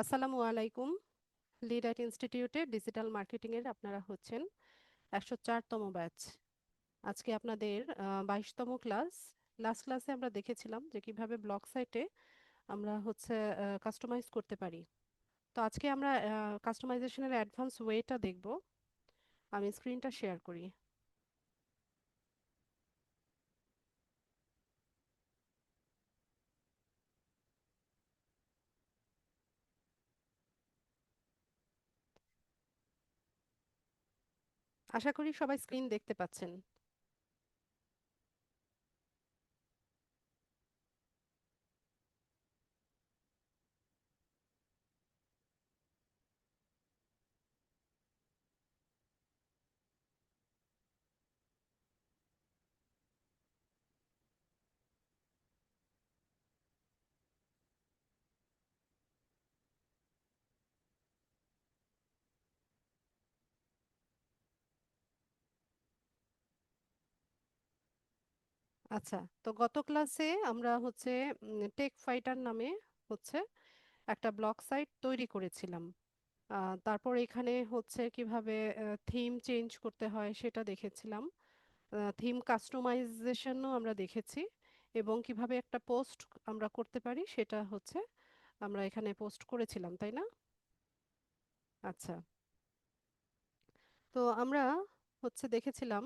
আসসালামু আলাইকুম। Lead IT ইনস্টিটিউটে ডিজিটাল মার্কেটিং এর আপনারা হচ্ছেন 104তম ব্যাচ। আজকে আপনাদের 22তম ক্লাস। লাস্ট ক্লাসে আমরা দেখেছিলাম যে কিভাবে ব্লগ সাইটে আমরা হচ্ছে কাস্টমাইজ করতে পারি। তো আজকে আমরা কাস্টমাইজেশনের অ্যাডভান্স ওয়েটা দেখব। আমি স্ক্রিনটা শেয়ার করি। আশা করি সবাই স্ক্রিন দেখতে পাচ্ছেন। আচ্ছা, তো গত ক্লাসে আমরা হচ্ছে টেক ফাইটার নামে হচ্ছে একটা ব্লগ সাইট তৈরি করেছিলাম। তারপর এখানে হচ্ছে কিভাবে থিম চেঞ্জ করতে হয় সেটা দেখেছিলাম। থিম কাস্টমাইজেশনও আমরা দেখেছি, এবং কিভাবে একটা পোস্ট আমরা করতে পারি সেটা হচ্ছে আমরা এখানে পোস্ট করেছিলাম, তাই না? আচ্ছা, তো আমরা হচ্ছে দেখেছিলাম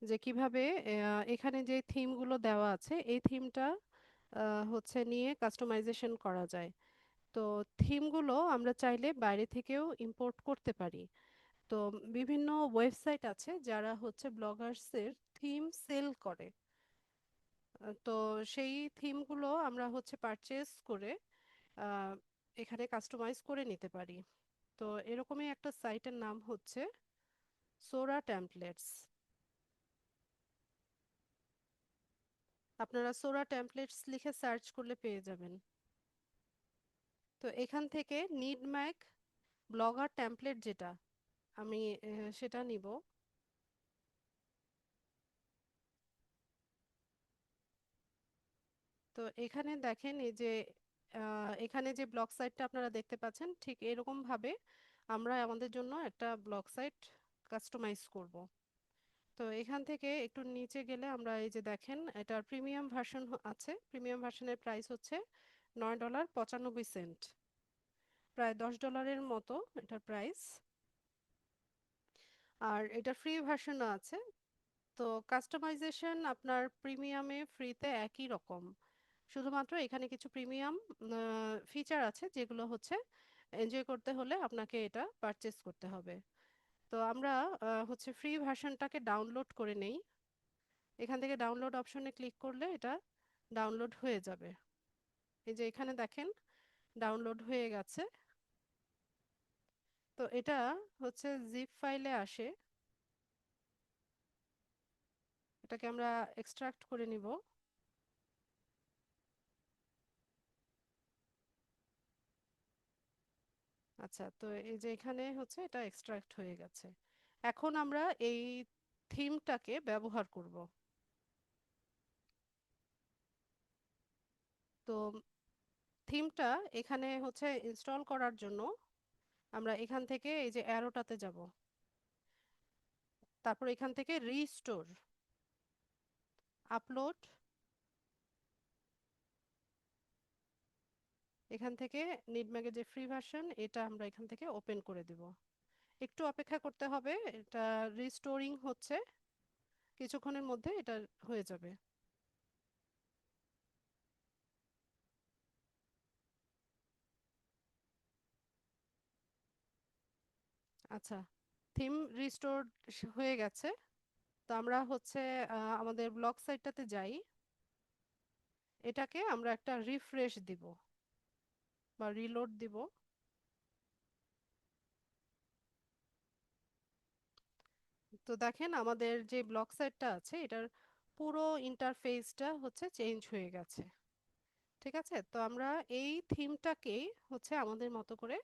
যে কিভাবে এখানে যে থিমগুলো দেওয়া আছে এই থিমটা হচ্ছে নিয়ে কাস্টমাইজেশন করা যায়। তো থিমগুলো আমরা চাইলে বাইরে থেকেও ইম্পোর্ট করতে পারি। তো বিভিন্ন ওয়েবসাইট আছে যারা হচ্ছে ব্লগার্সের থিম সেল করে। তো সেই থিমগুলো আমরা হচ্ছে পারচেজ করে আহ, এখানে কাস্টমাইজ করে নিতে পারি। তো এরকমই একটা সাইটের নাম হচ্ছে সোরা টেমপ্লেটস। আপনারা সোরা টেমপ্লেটস লিখে সার্চ করলে পেয়ে যাবেন। তো এখান থেকে নিড ম্যাক ব্লগার টেমপ্লেট যেটা আমি সেটা নিব। তো এখানে দেখেন এই যে এখানে যে ব্লগ সাইটটা আপনারা দেখতে পাচ্ছেন ঠিক এরকম ভাবে আমরা আমাদের জন্য একটা ব্লগ সাইট কাস্টমাইজ করব। তো এখান থেকে একটু নিচে গেলে আমরা এই যে দেখেন এটার প্রিমিয়াম ভার্সন আছে। প্রিমিয়াম ভার্সনের প্রাইস হচ্ছে $9.95, প্রায় $10 মতো এটার প্রাইস। আর এটা ফ্রি ভার্সনও আছে। তো কাস্টমাইজেশন আপনার প্রিমিয়ামে ফ্রিতে একই রকম, শুধুমাত্র এখানে কিছু প্রিমিয়াম ফিচার আছে যেগুলো হচ্ছে এনজয় করতে হলে আপনাকে এটা পারচেস করতে হবে। তো আমরা হচ্ছে ফ্রি ভার্সনটাকে ডাউনলোড করে নেই। এখান থেকে ডাউনলোড অপশনে ক্লিক করলে এটা ডাউনলোড হয়ে যাবে। এই যে এখানে দেখেন ডাউনলোড হয়ে গেছে। তো এটা হচ্ছে জিপ ফাইলে আসে। এটাকে আমরা এক্সট্রাক্ট করে নিব। আচ্ছা, তো এই যে এখানে হচ্ছে এটা এক্সট্রাক্ট হয়ে গেছে। এখন আমরা এই থিমটাকে ব্যবহার করব। তো থিমটা এখানে হচ্ছে ইনস্টল করার জন্য আমরা এখান থেকে এই যে অ্যারোটাতে যাব। তারপর এখান থেকে রিস্টোর, আপলোড, এখান থেকে নিডম্যাগের যে ফ্রি ভার্সন এটা আমরা এখান থেকে ওপেন করে দেব। একটু অপেক্ষা করতে হবে, এটা রিস্টোরিং হচ্ছে, কিছুক্ষণের মধ্যে এটা হয়ে যাবে। আচ্ছা, থিম রিস্টোর হয়ে গেছে। তো আমরা হচ্ছে আমাদের ব্লগ সাইটটাতে যাই। এটাকে আমরা একটা রিফ্রেশ দিব বা রিলোড দিব। তো দেখেন আমাদের যে ব্লগ সাইটটা আছে এটার পুরো ইন্টারফেসটা হচ্ছে চেঞ্জ হয়ে গেছে। ঠিক আছে, তো আমরা এই থিমটাকেই হচ্ছে আমাদের মতো করে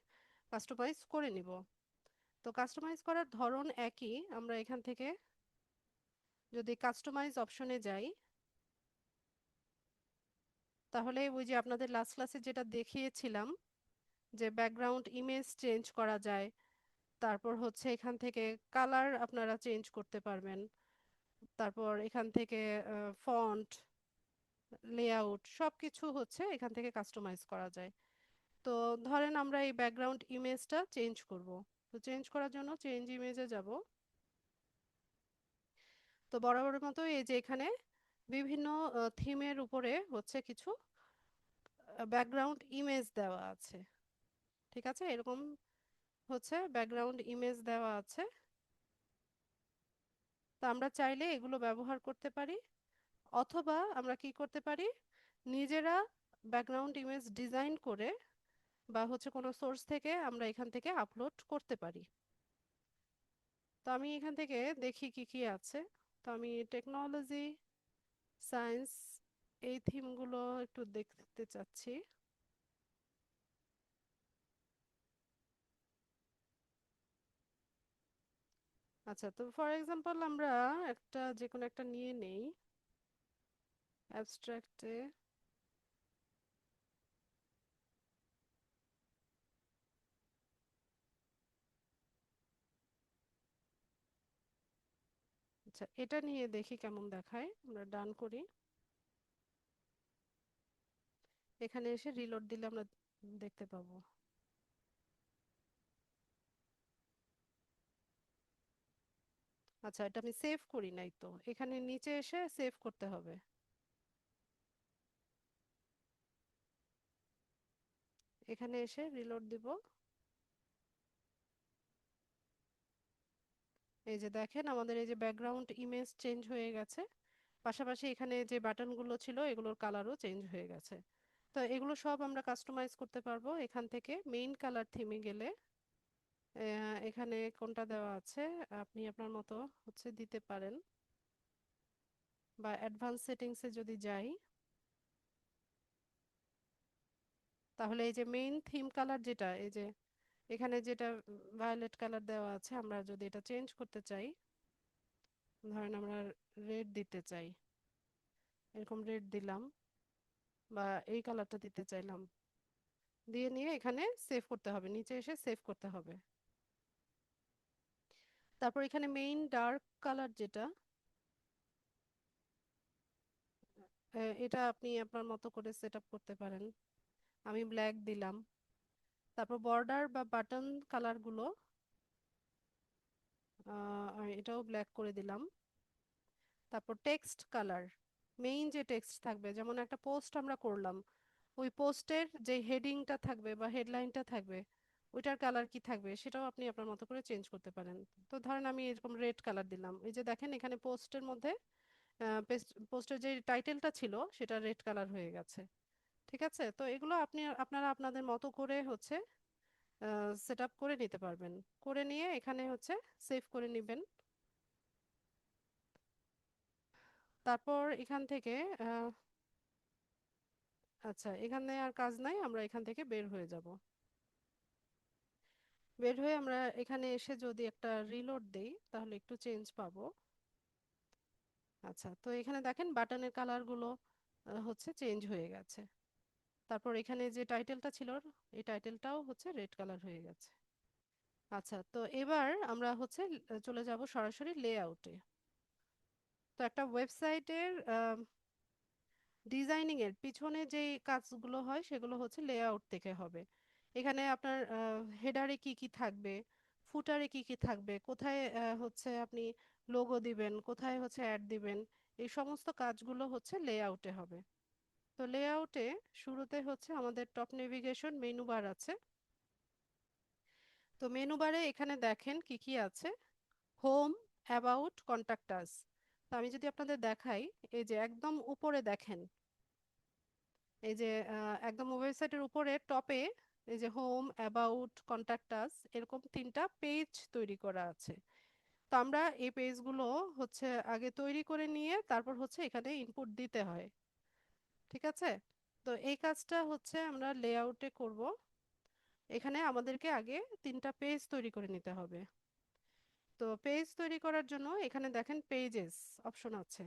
কাস্টমাইজ করে নিব। তো কাস্টমাইজ করার ধরন একই। আমরা এখান থেকে যদি কাস্টমাইজ অপশনে যাই, তাহলে ওই যে আপনাদের লাস্ট ক্লাসে যেটা দেখিয়েছিলাম যে ব্যাকগ্রাউন্ড ইমেজ চেঞ্জ করা যায়, তারপর হচ্ছে এখান থেকে কালার আপনারা চেঞ্জ করতে পারবেন, তারপর এখান থেকে ফন্ট, লেআউট সব কিছু হচ্ছে এখান থেকে কাস্টমাইজ করা যায়। তো ধরেন আমরা এই ব্যাকগ্রাউন্ড ইমেজটা চেঞ্জ করব। তো চেঞ্জ করার জন্য চেঞ্জ ইমেজে যাব। তো বরাবরের মতো এই যে এখানে বিভিন্ন থিমের উপরে হচ্ছে কিছু ব্যাকগ্রাউন্ড ইমেজ দেওয়া আছে। ঠিক আছে, এরকম হচ্ছে ব্যাকগ্রাউন্ড ইমেজ দেওয়া আছে। তো আমরা চাইলে এগুলো ব্যবহার করতে পারি, অথবা আমরা কি করতে পারি, নিজেরা ব্যাকগ্রাউন্ড ইমেজ ডিজাইন করে বা হচ্ছে কোনো সোর্স থেকে আমরা এখান থেকে আপলোড করতে পারি। তো আমি এখান থেকে দেখি কি কি আছে। তো আমি টেকনোলজি, সায়েন্স এই থিমগুলো একটু দেখতে চাচ্ছি। আচ্ছা, তো ফর এক্সাম্পল আমরা একটা যে কোনো একটা নিয়ে নেই অ্যাবস্ট্রাক্টে। আচ্ছা, এটা নিয়ে দেখি কেমন দেখায়, আমরা ডান করি। এখানে এসে রিলোড দিলে আমরা দেখতে পাবো। আচ্ছা, এটা আমি সেভ করি নাই, তো এখানে নিচে এসে সেভ করতে হবে। এখানে এসে রিলোড দিব। এই যে দেখেন আমাদের এই যে ব্যাকগ্রাউন্ড ইমেজ চেঞ্জ হয়ে গেছে, পাশাপাশি এখানে যে বাটনগুলো ছিল এগুলোর কালারও চেঞ্জ হয়ে গেছে। তো এগুলো সব আমরা কাস্টমাইজ করতে পারবো এখান থেকে। মেইন কালার থিমে গেলে এখানে কোনটা দেওয়া আছে আপনি আপনার মতো হচ্ছে দিতে পারেন, বা অ্যাডভান্স সেটিংসে যদি যাই, তাহলে এই যে মেইন থিম কালার যেটা, এই যে এখানে যেটা ভায়োলেট কালার দেওয়া আছে, আমরা যদি এটা চেঞ্জ করতে চাই, ধরেন আমরা রেড দিতে চাই, এরকম রেড দিলাম, বা এই কালারটা দিতে চাইলাম, দিয়ে নিয়ে এখানে সেভ করতে হবে, নিচে এসে সেভ করতে হবে। তারপর এখানে মেইন ডার্ক কালার যেটা, এটা আপনি আপনার মতো করে সেট আপ করতে পারেন। আমি ব্ল্যাক দিলাম। তারপর বর্ডার বা বাটন কালারগুলো এটাও ব্ল্যাক করে দিলাম। তারপর টেক্সট কালার, মেইন যে টেক্সট থাকবে, যেমন একটা পোস্ট আমরা করলাম, ওই পোস্টের যে হেডিংটা থাকবে বা হেডলাইনটা থাকবে, ওইটার কালার কি থাকবে সেটাও আপনি আপনার মতো করে চেঞ্জ করতে পারেন। তো ধরেন আমি এরকম রেড কালার দিলাম, এই যে দেখেন এখানে পোস্টের মধ্যে পোস্টের যে টাইটেলটা ছিল সেটা রেড কালার হয়ে গেছে। ঠিক আছে, তো এগুলো আপনারা আপনাদের মতো করে হচ্ছে সেট আপ করে নিতে পারবেন। করে নিয়ে এখানে হচ্ছে সেভ করে নেবেন। তারপর এখান থেকে আচ্ছা, এখানে আর কাজ নাই, আমরা এখান থেকে বের হয়ে যাব। বের হয়ে আমরা এখানে এসে যদি একটা রিলোড দেই তাহলে একটু চেঞ্জ পাবো। আচ্ছা, তো এখানে দেখেন বাটনের কালারগুলো হচ্ছে চেঞ্জ হয়ে গেছে। তারপর এখানে যে টাইটেলটা ছিল, এই টাইটেলটাও হচ্ছে রেড কালার হয়ে গেছে। আচ্ছা, তো এবার আমরা হচ্ছে চলে যাব সরাসরি লেআউটে। তো একটা ওয়েবসাইটের ডিজাইনিং এর পিছনে যেই কাজগুলো হয় সেগুলো হচ্ছে লেআউট থেকে হবে। এখানে আপনার হেডারে কি কি থাকবে, ফুটারে কি কি থাকবে, কোথায় হচ্ছে আপনি লোগো দিবেন, কোথায় হচ্ছে অ্যাড দিবেন, এই সমস্ত কাজগুলো হচ্ছে লেআউটে হবে। তো লেআউটে শুরুতে হচ্ছে আমাদের টপ নেভিগেশন মেনু বার আছে। তো মেনু বারে এখানে দেখেন কি কি আছে, হোম, অ্যাবাউট, কন্টাক্ট আস। তো আমি যদি আপনাদের দেখাই, এই যে একদম উপরে দেখেন, এই যে একদম ওয়েবসাইটের উপরে টপে এই যে হোম, অ্যাবাউট, কন্টাক্ট আস এরকম তিনটা পেজ তৈরি করা আছে। তো আমরা এই পেজগুলো হচ্ছে আগে তৈরি করে নিয়ে তারপর হচ্ছে এখানে ইনপুট দিতে হয়। ঠিক আছে, তো এই কাজটা হচ্ছে আমরা লেআউটে করব। এখানে আমাদেরকে আগে তিনটা পেজ তৈরি করে নিতে হবে। তো পেজ তৈরি করার জন্য এখানে দেখেন পেজেস অপশন আছে।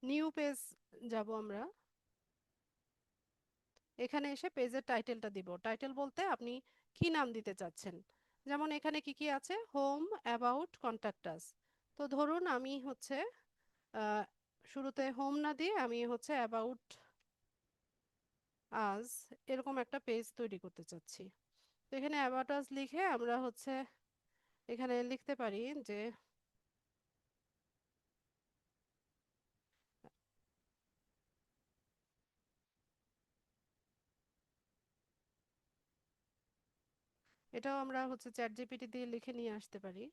নিউ পেজ যাব আমরা। এখানে এসে পেজের টাইটেলটা দিব। টাইটেল বলতে আপনি কি নাম দিতে চাচ্ছেন। যেমন এখানে কি কি আছে, হোম, অ্যাবাউট, কন্ট্যাক্ট আস। তো ধরুন আমি হচ্ছে আহ, শুরুতে হোম না দিয়ে আমি হচ্ছে অ্যাবাউট আস এরকম একটা পেজ তৈরি করতে চাচ্ছি। তো এখানে অ্যাবাউট আস লিখে আমরা হচ্ছে এখানে লিখতে পারি যে এটাও আমরা হচ্ছে চ্যাট জিপিটি দিয়ে লিখে নিয়ে আসতে পারি।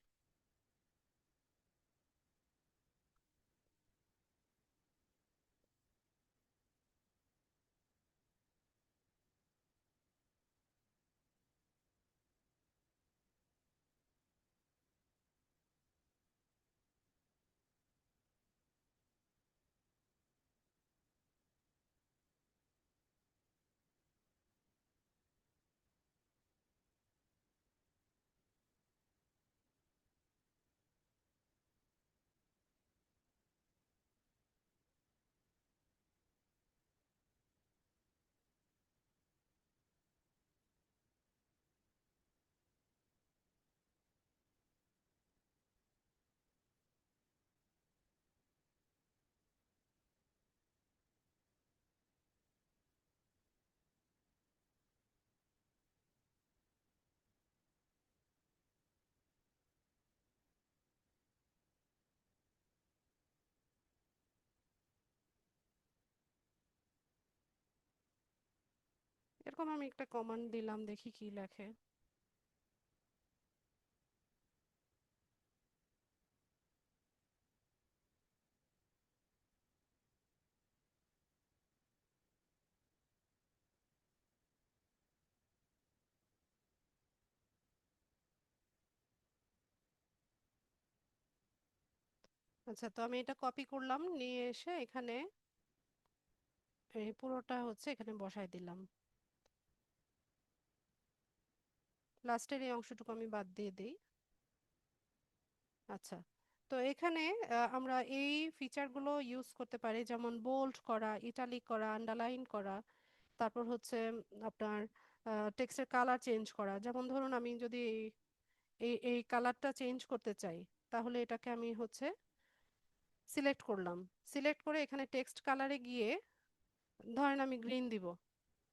এরকম আমি একটা কমান্ড দিলাম, দেখি কি লেখে। আচ্ছা, তো আমি এটা কপি করলাম, নিয়ে এসে এখানে এই পুরোটা হচ্ছে এখানে বসাই দিলাম। লাস্টের এই অংশটুকু আমি বাদ দিয়ে দিই। আচ্ছা, তো এখানে আমরা এই ফিচারগুলো ইউজ করতে পারি, যেমন বোল্ড করা, ইটালিক করা, আন্ডারলাইন করা। তারপর হচ্ছে আপনার টেক্সটের কালার চেঞ্জ করা। যেমন ধরুন আমি যদি এই কালারটা চেঞ্জ করতে চাই, তাহলে এটাকে আমি হচ্ছে সিলেক্ট করলাম। সিলেক্ট করে এখানে টেক্সট কালারে গিয়ে ধরেন আমি গ্রিন দিব,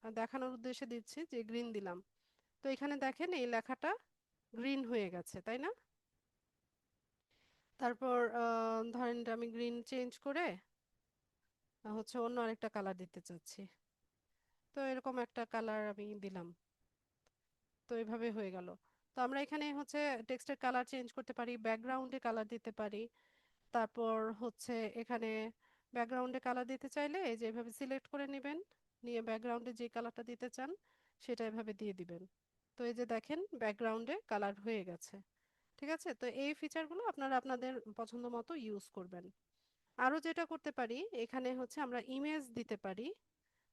দেখানোর উদ্দেশ্যে দিচ্ছি যে গ্রিন দিলাম। তো এখানে দেখেন এই লেখাটা গ্রিন হয়ে গেছে, তাই না? তারপর ধরেন এটা আমি গ্রিন চেঞ্জ করে হচ্ছে অন্য আরেকটা কালার দিতে চাচ্ছি। তো এরকম একটা কালার আমি দিলাম। তো এভাবে হয়ে গেল। তো আমরা এখানে হচ্ছে টেক্সটের কালার চেঞ্জ করতে পারি, ব্যাকগ্রাউন্ডে কালার দিতে পারি। তারপর হচ্ছে এখানে ব্যাকগ্রাউন্ডে কালার দিতে চাইলে এই যে এভাবে সিলেক্ট করে নেবেন, নিয়ে ব্যাকগ্রাউন্ডে যে কালারটা দিতে চান সেটা এভাবে দিয়ে দিবেন। তো এই যে দেখেন ব্যাকগ্রাউন্ডে কালার হয়ে গেছে। ঠিক আছে, তো এই ফিচারগুলো আপনারা আপনাদের পছন্দ মতো ইউজ করবেন। আরও যেটা করতে পারি, এখানে হচ্ছে আমরা ইমেজ দিতে পারি,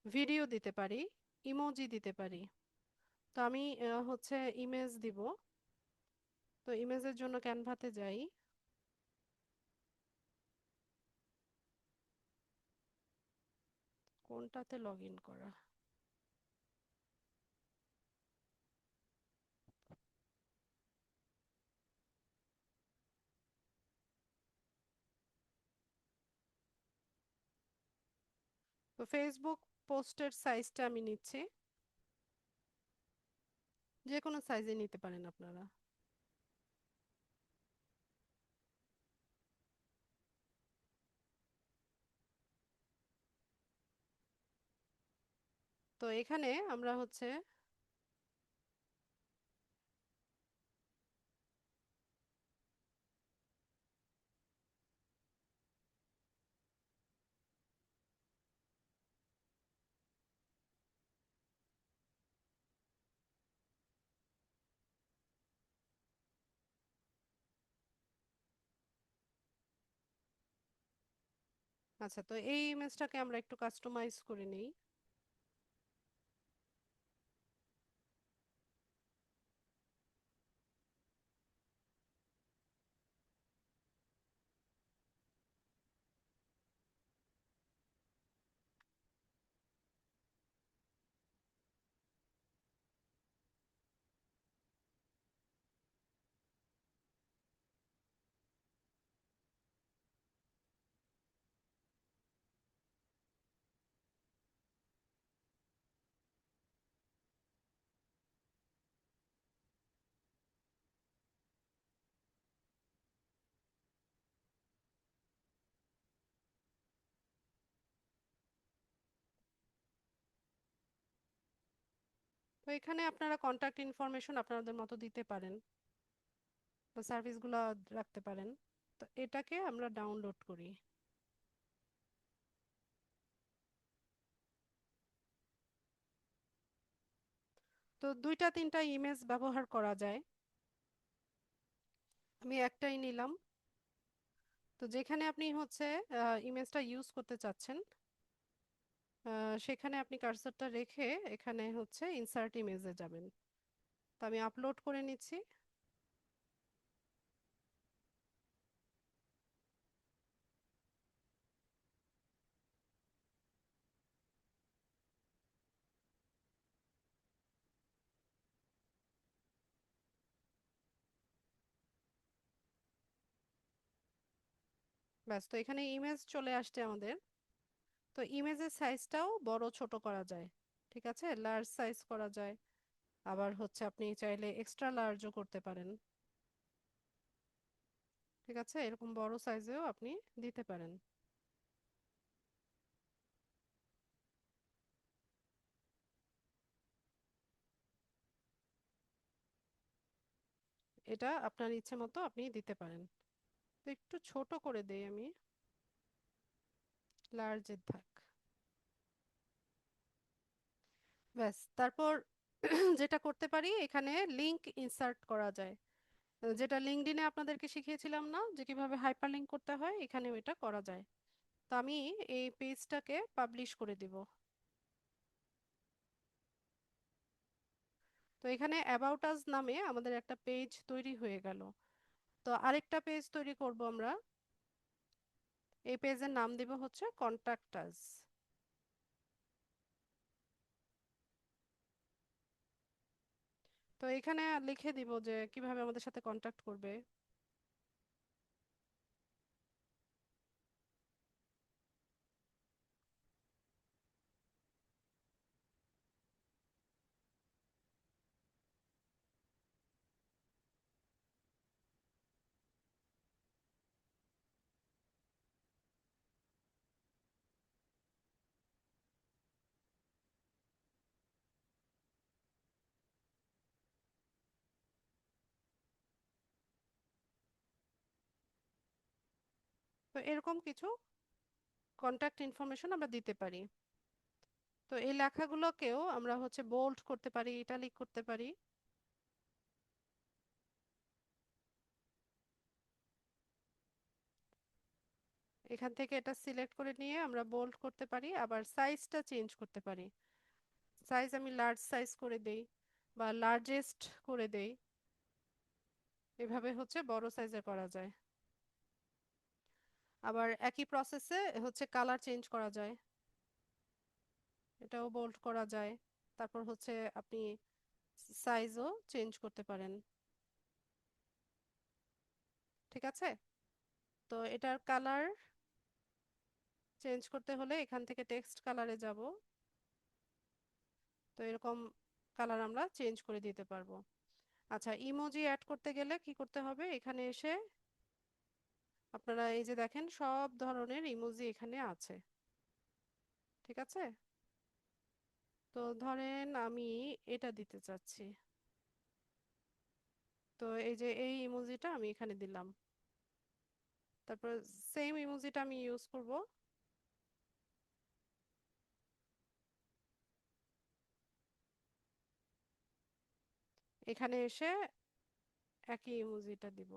ভিডিও দিতে পারি, ইমোজি দিতে পারি। তো আমি হচ্ছে ইমেজ দিব। তো ইমেজের জন্য ক্যানভাতে যাই। কোনটাতে লগ ইন করা? তো ফেসবুক পোস্টের সাইজটা আমি নিচ্ছি। যে কোনো সাইজে নিতে পারেন আপনারা। তো এখানে আমরা হচ্ছে আচ্ছা, তো এই ইমেজটাকে আমরা একটু কাস্টমাইজ করে নিই। তো এখানে আপনারা কন্ট্যাক্ট ইনফরমেশন আপনাদের মতো দিতে পারেন বা সার্ভিসগুলো রাখতে পারেন। তো এটাকে আমরা ডাউনলোড করি। তো দুইটা তিনটা ইমেজ ব্যবহার করা যায়। আমি একটাই নিলাম। তো যেখানে আপনি হচ্ছে ইমেজটা ইউজ করতে চাচ্ছেন, সেখানে আপনি কার্সরটা রেখে এখানে হচ্ছে ইনসার্ট ইমেজে যাবেন। তো আমি আপলোড করে নিচ্ছি। ব্যাস, তো এখানে ইমেজ চলে আসছে আমাদের। তো ইমেজের সাইজটাও বড় ছোট করা যায়। ঠিক আছে, লার্জ সাইজ করা যায়। আবার হচ্ছে আপনি চাইলে এক্সট্রা লার্জও করতে পারেন। ঠিক আছে, এরকম বড় সাইজেও আপনি দিতে পারেন। এটা আপনার ইচ্ছে মতো আপনি দিতে পারেন। তো একটু ছোট করে দেই আমি, লার্জের থাক। ব্যাস, তারপর যেটা করতে পারি, এখানে লিংক ইনসার্ট করা যায়। যেটা লিঙ্কডইনে আপনাদেরকে শিখিয়েছিলাম না যে কিভাবে হাইপার লিংক করতে হয়, এখানে এটা করা যায়। তো আমি এই পেজটাকে পাবলিশ করে দিব। তো এখানে অ্যাবাউট আস নামে আমাদের একটা পেজ তৈরি হয়ে গেল। তো আরেকটা পেজ তৈরি করব আমরা। এই পেজের নাম দিব হচ্ছে কন্টাক্ট আস। তো এখানে লিখে দিব যে কিভাবে আমাদের সাথে কন্টাক্ট করবে। তো এরকম কিছু কন্টাক্ট ইনফরমেশন আমরা দিতে পারি। তো এই লেখাগুলোকেও আমরা হচ্ছে বোল্ড করতে পারি, ইটালিক করতে পারি। এখান থেকে এটা সিলেক্ট করে নিয়ে আমরা বোল্ড করতে পারি, আবার সাইজটা চেঞ্জ করতে পারি। সাইজ আমি লার্জ সাইজ করে দেই বা লার্জেস্ট করে দেই। এভাবে হচ্ছে বড় সাইজে করা যায়। আবার একই প্রসেসে হচ্ছে কালার চেঞ্জ করা যায়, এটাও বোল্ড করা যায়। তারপর হচ্ছে আপনি সাইজও চেঞ্জ করতে পারেন। ঠিক আছে, তো এটার কালার চেঞ্জ করতে হলে এখান থেকে টেক্সট কালারে যাব। তো এরকম কালার আমরা চেঞ্জ করে দিতে পারবো। আচ্ছা, ইমোজি অ্যাড করতে গেলে কি করতে হবে, এখানে এসে আপনারা এই যে দেখেন সব ধরনের ইমোজি এখানে আছে। ঠিক আছে, তো ধরেন আমি এটা দিতে চাচ্ছি। তো এই যে এই ইমোজিটা আমি এখানে দিলাম। তারপর সেম ইমোজিটা আমি ইউজ করব এখানে এসে, একই ইমোজিটা দিব।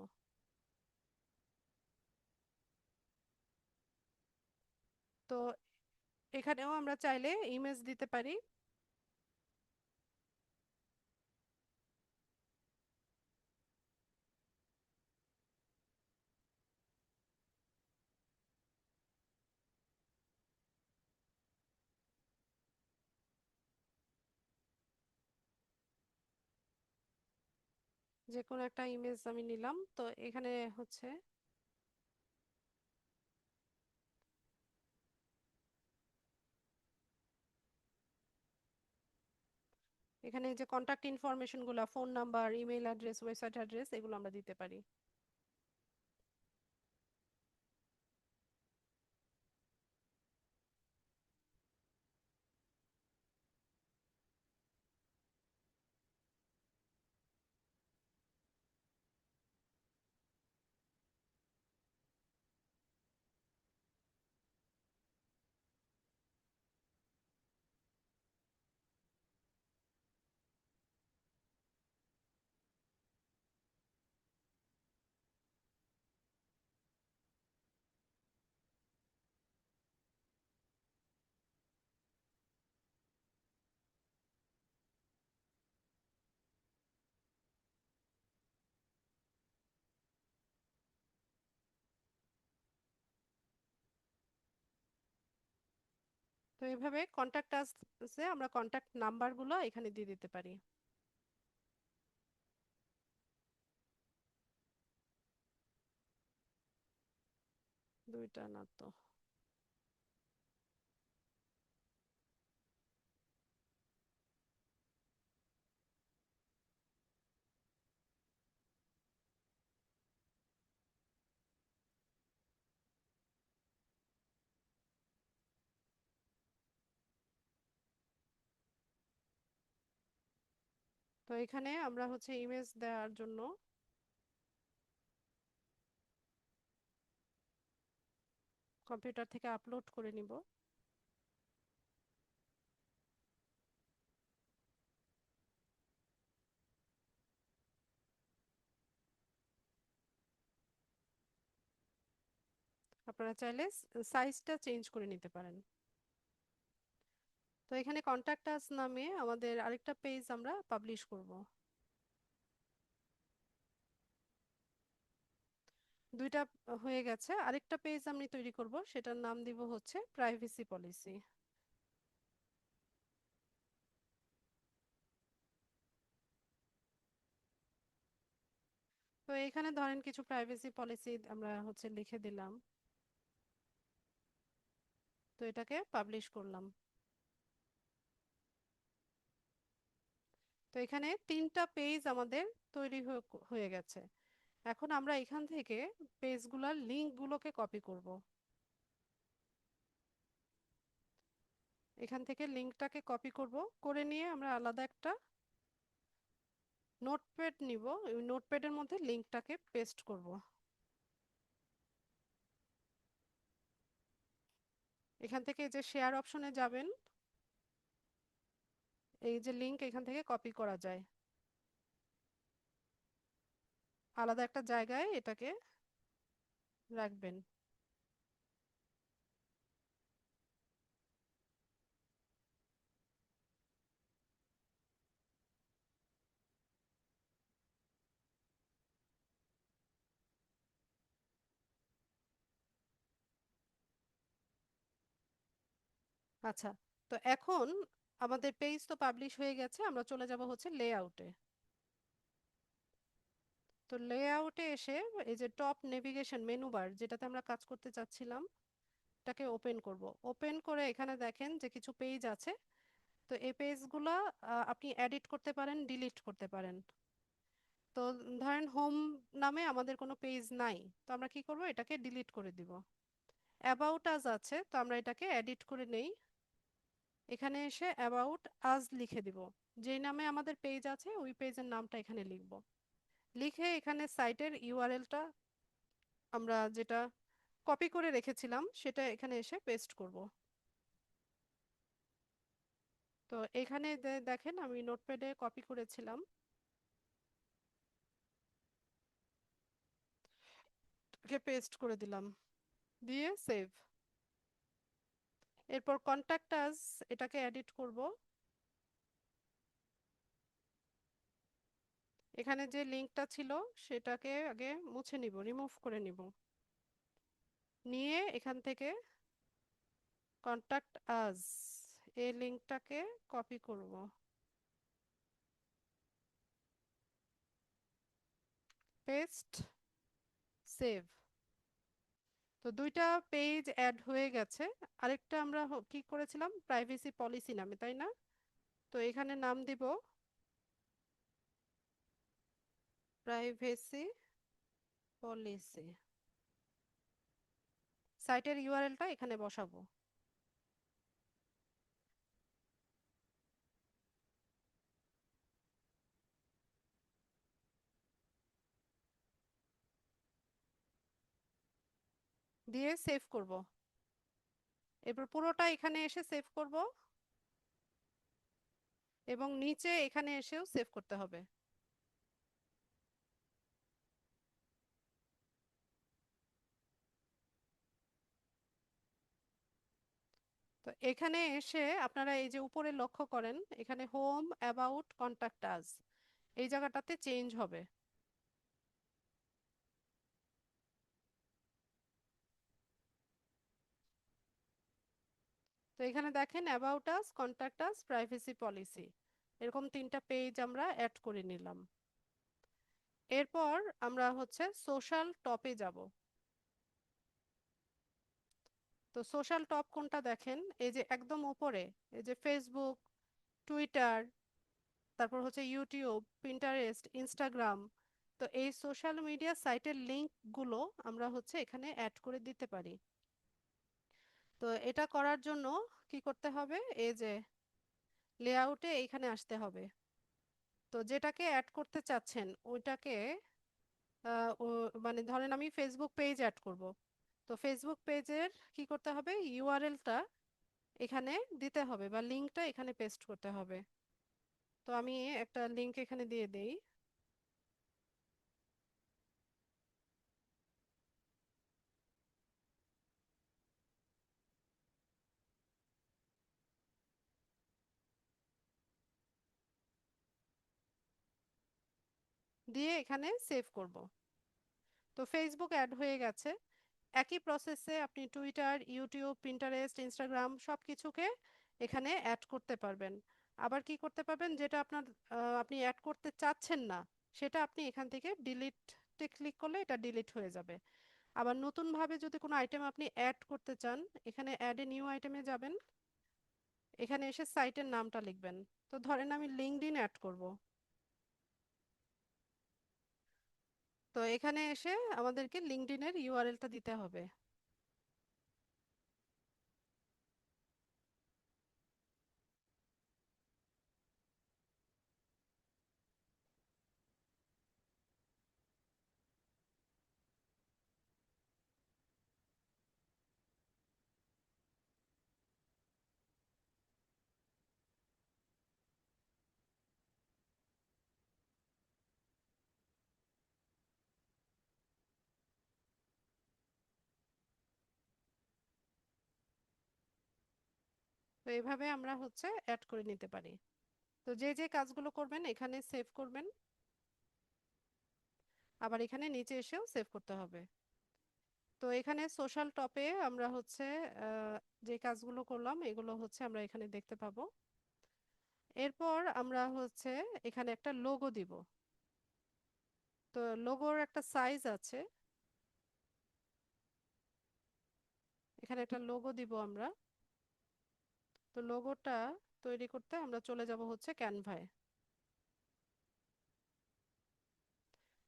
তো এখানেও আমরা চাইলে ইমেজ দিতে পারি। যে কোনো একটা ইমেজ আমি নিলাম। তো এখানে হচ্ছে এখানে যে কন্টাক্ট ইনফরমেশন গুলা, phone number, email address, website address, এগুলো আমরা দিতে পারি। তো এভাবে কন্ট্যাক্ট আসে আমরা কন্ট্যাক্ট নাম্বারগুলো এখানে দিয়ে দিতে পারি। দুইটা না তো। তো এখানে আমরা হচ্ছে ইমেজ দেওয়ার জন্য কম্পিউটার থেকে আপলোড করে নিব। আপনারা চাইলে সাইজটা চেঞ্জ করে নিতে পারেন। তো এখানে কন্ট্যাক্ট আস নামে আমাদের আরেকটা পেজ আমরা পাবলিশ করব। দুইটা হয়ে গেছে, আরেকটা পেজ আমি তৈরি করব, সেটার নাম দিব হচ্ছে প্রাইভেসি পলিসি। তো এখানে ধরেন কিছু প্রাইভেসি পলিসি আমরা হচ্ছে লিখে দিলাম। তো এটাকে পাবলিশ করলাম। তো এখানে তিনটা পেজ আমাদের তৈরি হয়ে গেছে। এখন আমরা এখান থেকে পেজগুলোর লিঙ্কগুলোকে কপি করব। এখান থেকে লিঙ্কটাকে কপি করব, করে নিয়ে আমরা আলাদা একটা নোটপ্যাড নিব। ওই নোটপ্যাডের মধ্যে লিঙ্কটাকে পেস্ট করব। এখান থেকে এই যে শেয়ার অপশনে যাবেন, এই যে লিঙ্ক এখান থেকে কপি করা যায়। আলাদা একটা জায়গায় এটাকে রাখবেন। আচ্ছা, তো এখন আমাদের পেজ তো পাবলিশ হয়ে গেছে, আমরা চলে যাব হচ্ছে লেআউটে। তো লেআউটে এসে এই যে টপ নেভিগেশন মেনু বার যেটাতে আমরা কাজ করতে চাচ্ছিলাম, এটাকে ওপেন করব। ওপেন করে এখানে দেখেন যে কিছু পেজ আছে। তো এই পেজগুলো আপনি এডিট করতে পারেন, ডিলিট করতে পারেন। তো ধরেন হোম নামে আমাদের কোনো পেজ নাই, তো আমরা কি করব, এটাকে ডিলিট করে দিব। অ্যাবাউট আজ আছে, তো আমরা এটাকে এডিট করে নেই। এখানে এসে অ্যাবাউট আজ লিখে দিব। যেই নামে আমাদের পেজ আছে ওই পেজের নামটা এখানে লিখব। লিখে এখানে সাইটের ইউআরএলটা আমরা যেটা কপি করে রেখেছিলাম সেটা এখানে এসে পেস্ট করব। তো এখানে দেখেন আমি নোটপ্যাডে কপি করেছিলাম, ওকে পেস্ট করে দিলাম, দিয়ে সেভ। এরপর কন্ট্যাক্ট আস এটাকে এডিট করব। এখানে যে লিংকটা ছিল সেটাকে আগে মুছে নিব, রিমুভ করে নিব। নিয়ে এখান থেকে কন্ট্যাক্ট আস এই লিংকটাকে কপি করব, পেস্ট, সেভ। তো দুইটা পেজ অ্যাড হয়ে গেছে। আরেকটা আমরা কি করেছিলাম, প্রাইভেসি পলিসি নামে, তাই না? তো এখানে নাম দিব প্রাইভেসি পলিসি। সাইটের ইউআরএলটা এখানে বসাবো। দিয়ে সেভ করব। এরপর পুরোটা এখানে এসে সেভ করব, এবং নিচে এখানে এসেও সেভ করতে হবে। তো এখানে এসে আপনারা এই যে উপরে লক্ষ্য করেন, এখানে হোম, অ্যাবাউট, কন্ট্যাক্ট আস এই জায়গাটাতে চেঞ্জ হবে। তো তো এখানে দেখেন about us, contact us, privacy policy, এরকম তিনটা পেজ আমরা অ্যাড করে নিলাম। এরপর আমরা হচ্ছে সোশ্যাল টপে যাব। তো সোশ্যাল টপ কোনটা দেখেন, এই যে একদম উপরে, এই যে ফেসবুক, টুইটার, তারপর হচ্ছে ইউটিউব, পিন্টারেস্ট, ইনস্টাগ্রাম। তো এই সোশ্যাল মিডিয়া সাইটের লিঙ্কগুলো আমরা হচ্ছে এখানে অ্যাড করে দিতে পারি। তো এটা করার জন্য কি করতে হবে, এই যে লেআউটে এইখানে আসতে হবে। তো যেটাকে অ্যাড করতে চাচ্ছেন ওইটাকে মানে ধরেন আমি ফেসবুক পেজ অ্যাড করব। তো ফেসবুক পেজের কি করতে হবে, ইউআরএলটা এখানে দিতে হবে বা লিঙ্কটা এখানে পেস্ট করতে হবে। তো আমি একটা লিঙ্ক এখানে দিয়ে দেই। দিয়ে এখানে সেভ করব। তো ফেসবুক অ্যাড হয়ে গেছে। একই প্রসেসে আপনি টুইটার, ইউটিউব, পিন্টারেস্ট, ইনস্টাগ্রাম সব কিছুকে এখানে অ্যাড করতে পারবেন। আবার কি করতে পারবেন, যেটা আপনার আপনি অ্যাড করতে চাচ্ছেন না সেটা আপনি এখান থেকে ডিলিটে ক্লিক করলে এটা ডিলিট হয়ে যাবে। আবার নতুনভাবে যদি কোনো আইটেম আপনি অ্যাড করতে চান, এখানে অ্যাড এ নিউ আইটেমে যাবেন, এখানে এসে সাইটের নামটা লিখবেন। তো ধরেন আমি লিঙ্কডইন অ্যাড করব। তো এখানে এসে আমাদেরকে লিঙ্কডইনের ইউআরএলটা দিতে হবে। তো এভাবে আমরা হচ্ছে অ্যাড করে নিতে পারি। তো যে যে কাজগুলো করবেন এখানে সেভ করবেন, আবার এখানে নিচে এসেও সেভ করতে হবে। তো এখানে সোশ্যাল টপে আমরা হচ্ছে যে কাজগুলো করলাম এগুলো হচ্ছে আমরা এখানে দেখতে পাবো। এরপর আমরা হচ্ছে এখানে একটা লোগো দিব। তো লোগোর একটা সাইজ আছে, এখানে একটা লোগো দিব আমরা। তো লোগোটা তৈরি করতে আমরা চলে যাব হচ্ছে ক্যানভায়।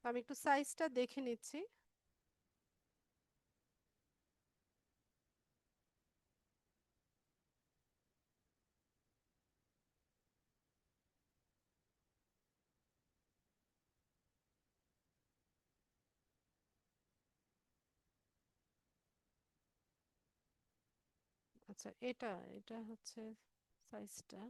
আমি একটু সাইজটা দেখে নিচ্ছি। আচ্ছা, এটা এটা হচ্ছে সাইজটা।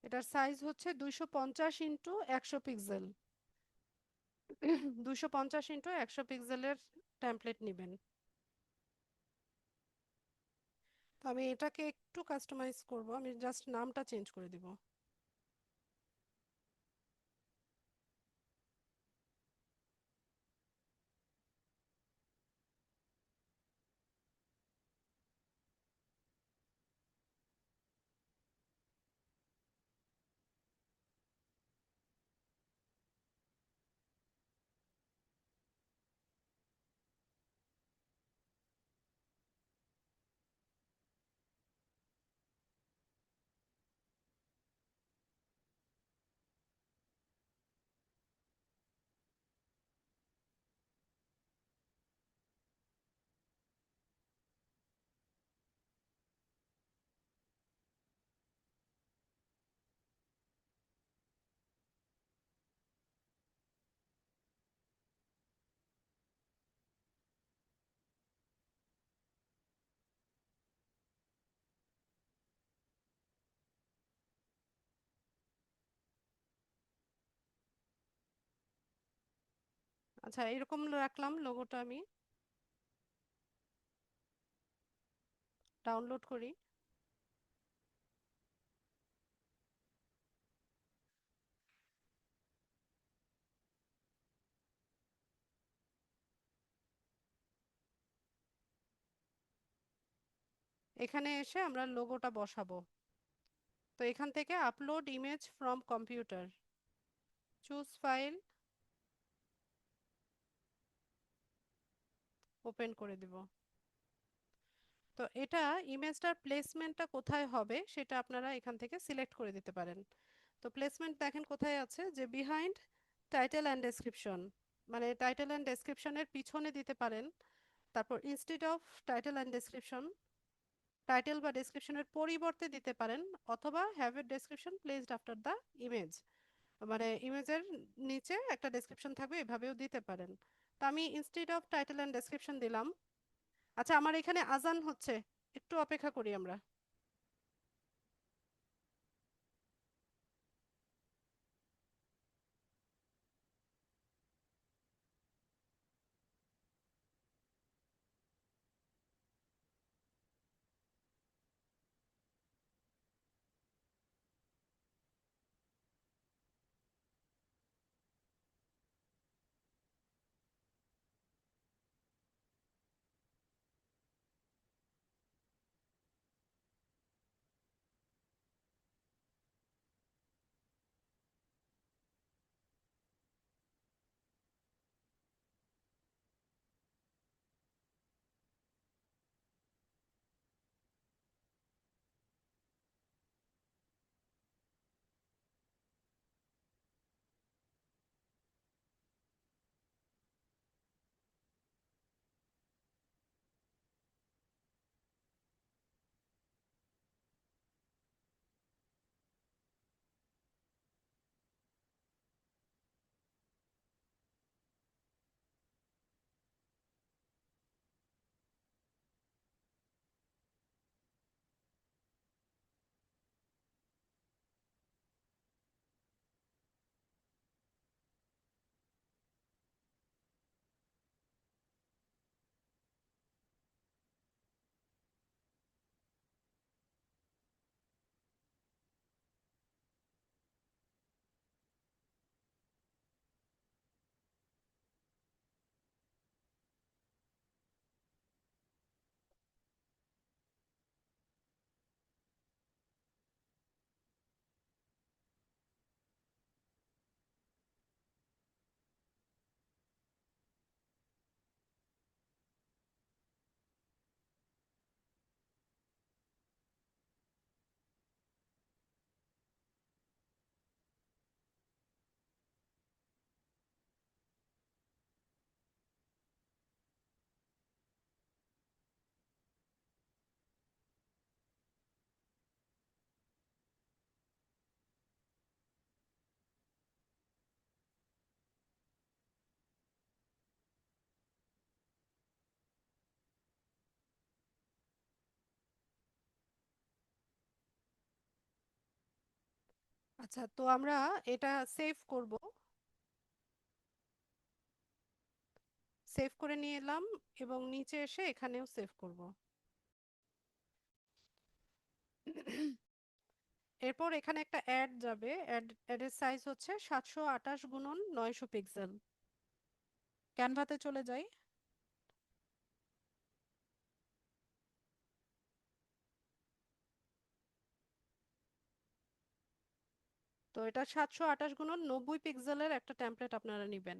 এটার সাইজ হচ্ছে 250 × 100 পিক্সেল। 250 × 100 পিক্সেলের টেমপ্লেট নেবেন। তো আমি এটাকে একটু কাস্টমাইজ করব, আমি জাস্ট নামটা চেঞ্জ করে দিব। আচ্ছা, এরকম রাখলাম লোগোটা, আমি ডাউনলোড করি। এখানে এসে আমরা লোগোটা বসাবো। তো এখান থেকে upload image from computer, choose file, open করে দিব। তো এটা ইমেজটার প্লেসমেন্টটা কোথায় হবে সেটা আপনারা এখান থেকে সিলেক্ট করে দিতে পারেন। তো প্লেসমেন্ট দেখেন কোথায় আছে, যে বিহাইন্ড টাইটেল অ্যান্ড ডেসক্রিপশন, মানে টাইটেল অ্যান্ড ডেসক্রিপশনের পিছনে দিতে পারেন। তারপর instead of title and description, title বা ডেসক্রিপশনের পরিবর্তে দিতে পারেন, অথবা have a description placed after the image, মানে ইমেজের নিচে একটা ডেসক্রিপশন থাকবে, এভাবেও দিতে পারেন। তো আমি instead of title and description দিলাম। আচ্ছা, আমার এখানে আজান হচ্ছে, একটু অপেক্ষা করি আমরা। আচ্ছা, তো আমরা এটা সেভ করব। সেভ করে নিয়ে এলাম, এবং নিচে এসে এখানেও সেভ করব। এরপর এখানে একটা অ্যাড যাবে, অ্যাডের সাইজ হচ্ছে 728 গুণন 900 পিক্সেল। ক্যানভাতে চলে যাই। তো এটা 728 গুণন 90 পিক্সেলের একটা টেমপ্লেট আপনারা নেবেন।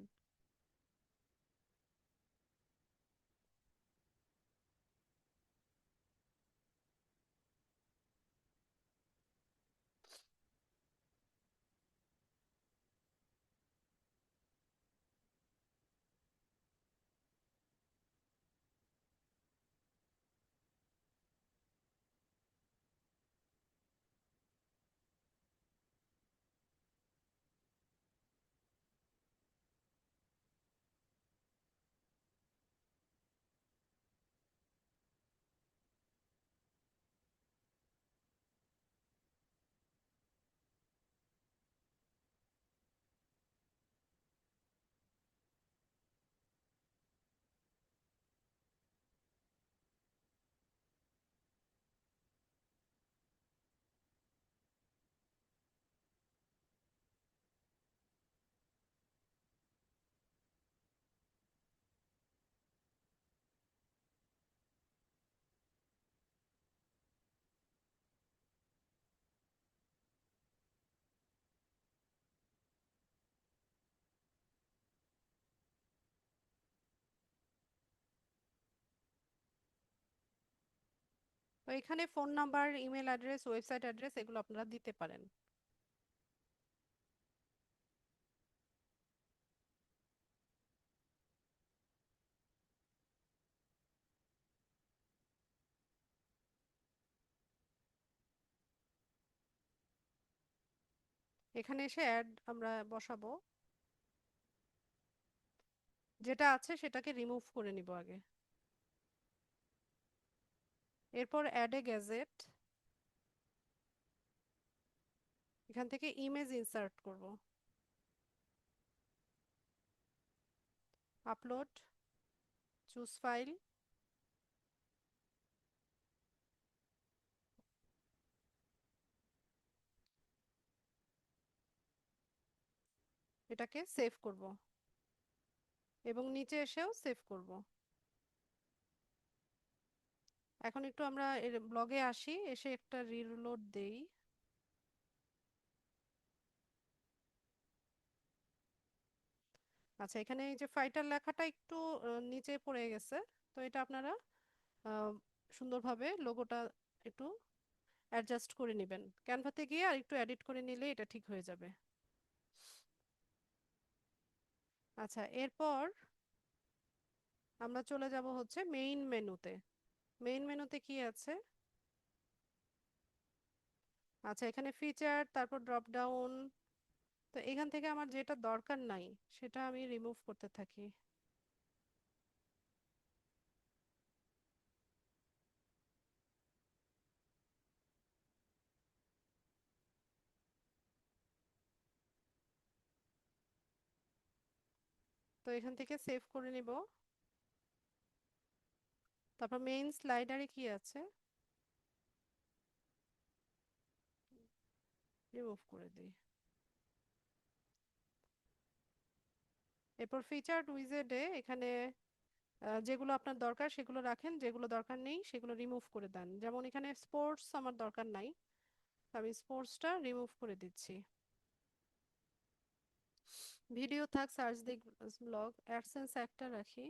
তো এখানে phone number, email address, website address এগুলো আপনারা দিতে পারেন। এখানে এসে অ্যাড আমরা বসাবো, যেটা আছে সেটাকে রিমুভ করে নিব আগে। এরপর অ্যাড এ গ্যাজেট, এখান থেকে ইমেজ ইনসার্ট করব। আপলোড, চুজ ফাইল, এটাকে সেভ করব এবং নিচে এসেও সেভ করব। এখন একটু আমরা এর ব্লগে আসি, এসে একটা রিলোড দেই। আচ্ছা, এখানে এই যে ফাইটার লেখাটা একটু নিচে পড়ে গেছে, তো এটা আপনারা আহ, সুন্দরভাবে লোগোটা একটু অ্যাডজাস্ট করে নেবেন। ক্যানভাতে গিয়ে আর একটু এডিট করে নিলে এটা ঠিক হয়ে যাবে। আচ্ছা, এরপর আমরা চলে যাব হচ্ছে মেইন মেনুতে। মেইন মেনুতে কি আছে? আচ্ছা, এখানে ফিচার, তারপর ড্রপ ডাউন। তো এখান থেকে আমার যেটা দরকার নাই সেটা আমি রিমুভ করতে থাকি। তো এখান থেকে সেভ করে নিব। তারপর মেইন স্লাইডারে কি আছে রিমুভ করে দিই। এরপর ফিচার্ড উইজেটে এখানে যেগুলো আপনার দরকার সেগুলো রাখেন, যেগুলো দরকার নেই সেগুলো রিমুভ করে দেন। যেমন এখানে স্পোর্টস আমার দরকার নাই, আমি স্পোর্টসটা রিমুভ করে দিচ্ছি। ভিডিও থাক, সার্চ দি ব্লগ, অ্যাডসেন্স একটা রাখি।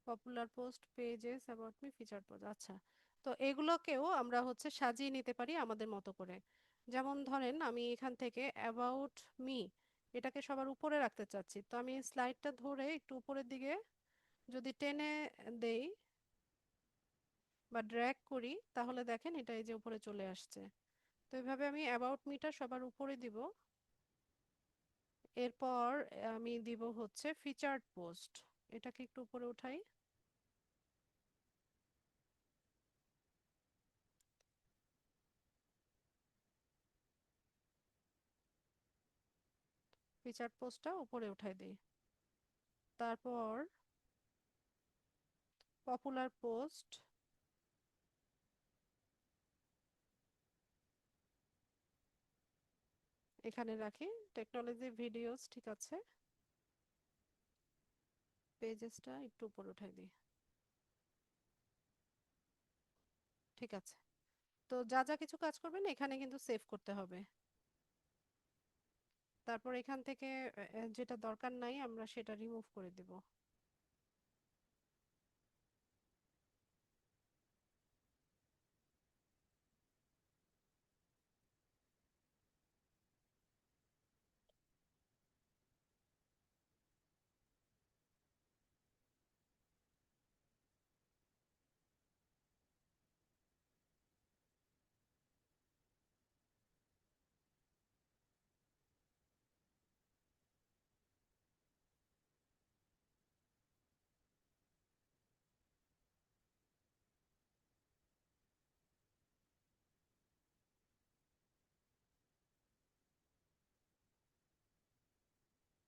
Popular post, pages, about me, feature post. আচ্ছা, তো এগুলোকেও আমরা হচ্ছে সাজিয়ে নিতে পারি আমাদের মতো করে। যেমন ধরেন আমি এখান থেকে অ্যাবাউট মি এটাকে সবার উপরে রাখতে চাচ্ছি, তো আমি স্লাইডটা ধরে একটু উপরের দিকে যদি টেনে দেই বা ড্র্যাগ করি, তাহলে দেখেন এটা এই যে উপরে চলে আসছে। তো এইভাবে আমি অ্যাবাউট মিটা সবার উপরে দিব। এরপর আমি দিব হচ্ছে ফিচার্ড পোস্ট, এটাকে একটু উপরে উঠাই। ফিচার্ড পোস্টটা উপরে উঠাই দিই। তারপর পপুলার পোস্ট এখানে রাখি। টেকনোলজি, ভিডিওস ঠিক আছে, পেজেসটা একটু উপরে উঠাই দিই। ঠিক আছে। তো যা যা কিছু কাজ করবেন এখানে কিন্তু সেভ করতে হবে। তারপর এখান থেকে যেটা দরকার নাই আমরা সেটা রিমুভ করে দিব।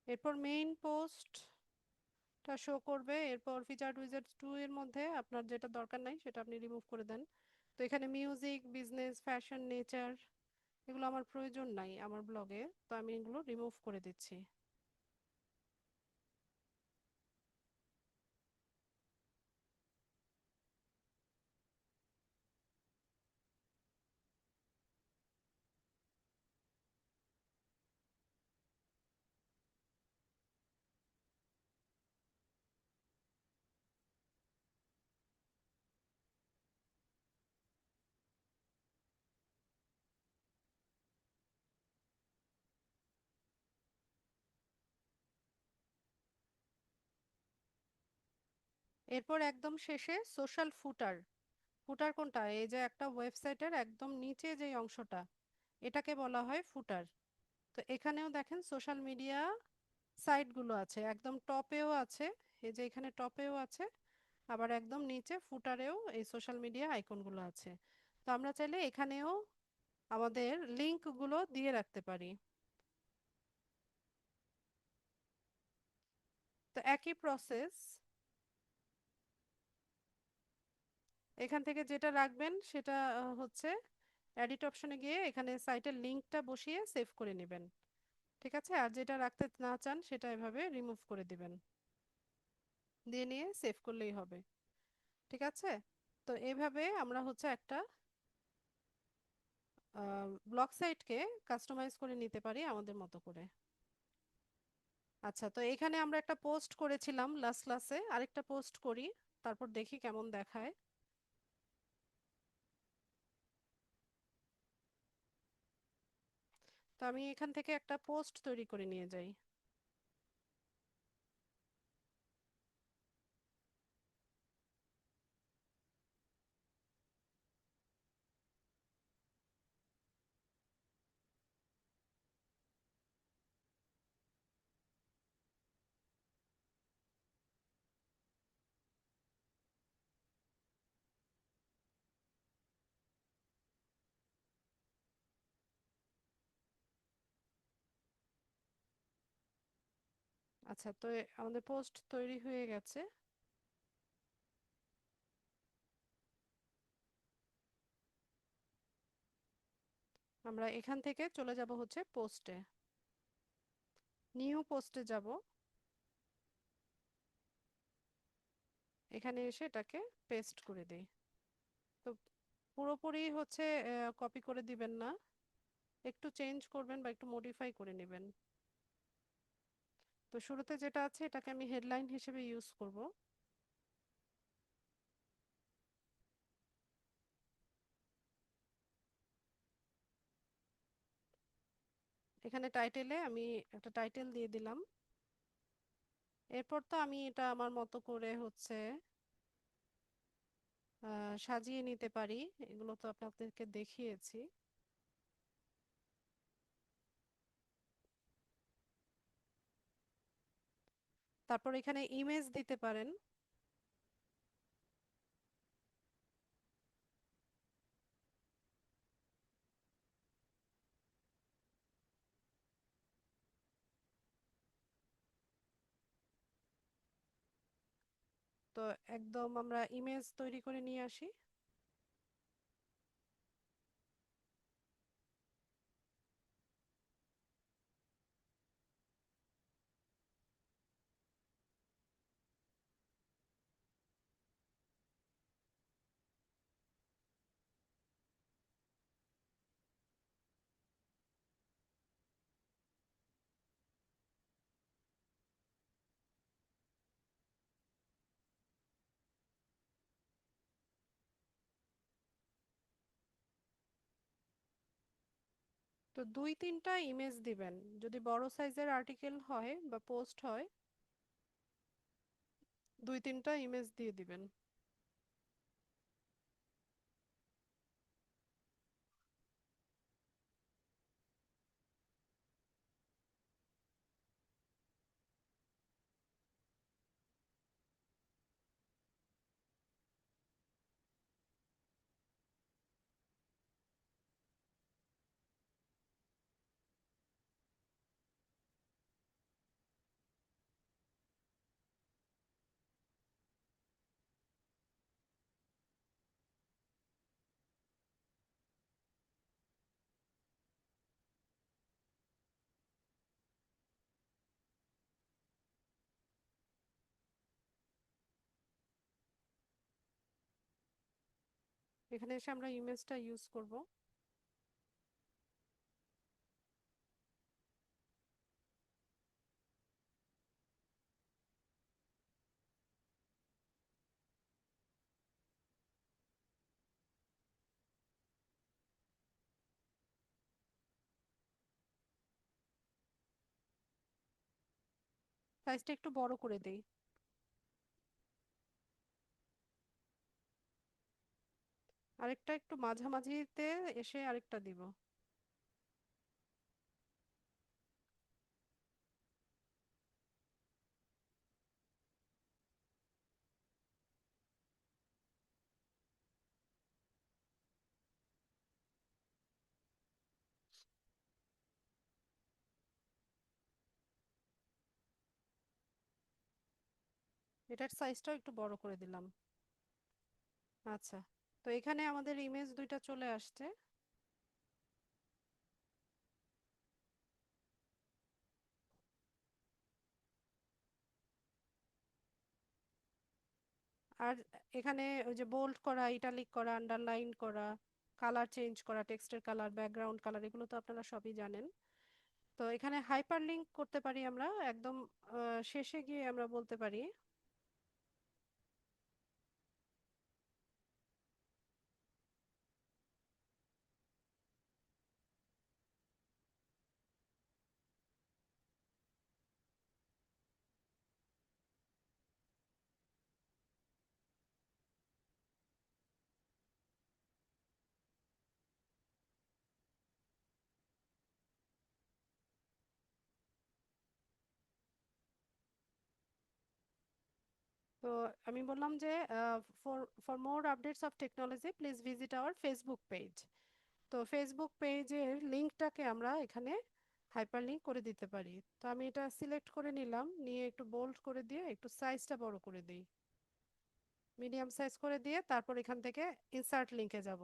এরপর মেইন পোস্টটা শো করবে। এরপর ফিচার্ড উইজার্ড 2 এর মধ্যে আপনার যেটা দরকার নাই সেটা আপনি রিমুভ করে দেন। তো এখানে মিউজিক, বিজনেস, ফ্যাশন, নেচার এগুলো আমার প্রয়োজন নাই আমার ব্লগে, তো আমি এগুলো রিমুভ করে দিচ্ছি। এরপর একদম শেষে সোশ্যাল ফুটার। ফুটার কোনটা? এই যে একটা ওয়েবসাইটের একদম নিচে যে অংশটা, এটাকে বলা হয় ফুটার। তো এখানেও দেখেন সোশ্যাল মিডিয়া সাইটগুলো আছে, একদম টপেও আছে, এই যে এখানে টপেও আছে, আবার একদম নিচে ফুটারেও এই সোশ্যাল মিডিয়া আইকনগুলো আছে। তো আমরা চাইলে এখানেও আমাদের লিঙ্কগুলো দিয়ে রাখতে পারি। তো একই প্রসেস, এখান থেকে যেটা রাখবেন সেটা হচ্ছে এডিট অপশনে গিয়ে এখানে সাইটের লিঙ্কটা বসিয়ে সেভ করে নেবেন। ঠিক আছে, আর যেটা রাখতে না চান সেটা এভাবে রিমুভ করে দিবেন, দিয়ে নিয়ে সেভ করলেই হবে। ঠিক আছে, তো এইভাবে আমরা হচ্ছে একটা ব্লগ সাইটকে কাস্টমাইজ করে নিতে পারি আমাদের মতো করে। আচ্ছা, তো এখানে আমরা একটা পোস্ট করেছিলাম লাস্ট ক্লাসে, আরেকটা পোস্ট করি, তারপর দেখি কেমন দেখায়। তো আমি এখান থেকে একটা পোস্ট তৈরি করে নিয়ে যাই। আচ্ছা, তো আমাদের পোস্ট তৈরি হয়ে গেছে। আমরা এখান থেকে চলে যাব হচ্ছে পোস্টে, নিউ পোস্টে যাব। এখানে এসে এটাকে পেস্ট করে দিই। তো পুরোপুরি হচ্ছে কপি করে দিবেন না, একটু চেঞ্জ করবেন বা একটু মডিফাই করে নেবেন। তো শুরুতে যেটা আছে এটাকে আমি হেডলাইন হিসেবে ইউজ করব। এখানে টাইটেলে আমি একটা টাইটেল দিয়ে দিলাম। এরপর তো আমি এটা আমার মতো করে হচ্ছে সাজিয়ে নিতে পারি, এগুলো তো আপনাদেরকে দেখিয়েছি। তারপর এখানে ইমেজ দিতে পারেন। তো একদম আমরা ইমেজ তৈরি করে নিয়ে আসি। তো দুই তিনটা ইমেজ দিবেন, যদি বড় সাইজের আর্টিকেল হয় বা পোস্ট হয়, দুই তিনটা ইমেজ দিয়ে দিবেন। এখানে এসে আমরা ইমেজটা ইউজ করব। সাইজটা একটু বড় করে দেই। আরেকটা একটু মাঝামাঝিতে এসে আরেকটা দিব। এটার সাইজটাও একটু বড় করে দিলাম। আচ্ছা, তো এখানে আমাদের ইমেজ দুইটা চলে আসছে। আর এখানে ওই যে বোল্ড করা, ইটালিক করা, আন্ডারলাইন করা, কালার চেঞ্জ করা, টেক্সটের কালার, ব্যাকগ্রাউন্ড কালার, এগুলো তো আপনারা সবই জানেন। তো এখানে হাইপার লিঙ্ক করতে পারি আমরা একদম শেষে গিয়ে আমরা বলতে পারি। তো আমি বললাম যে for for more updates of technology please visit our Facebook page. তো ফেসবুক পেজের লিঙ্কটাকে আমরা এখানে হাইপার লিঙ্ক করে দিতে পারি। তো আমি এটা সিলেক্ট করে নিলাম, নিয়ে একটু বোল্ড করে দিয়ে একটু সাইজটা বড় করে দিই, মিডিয়াম সাইজ করে দিয়ে তারপর এখান থেকে ইনসার্ট লিঙ্কে যাব।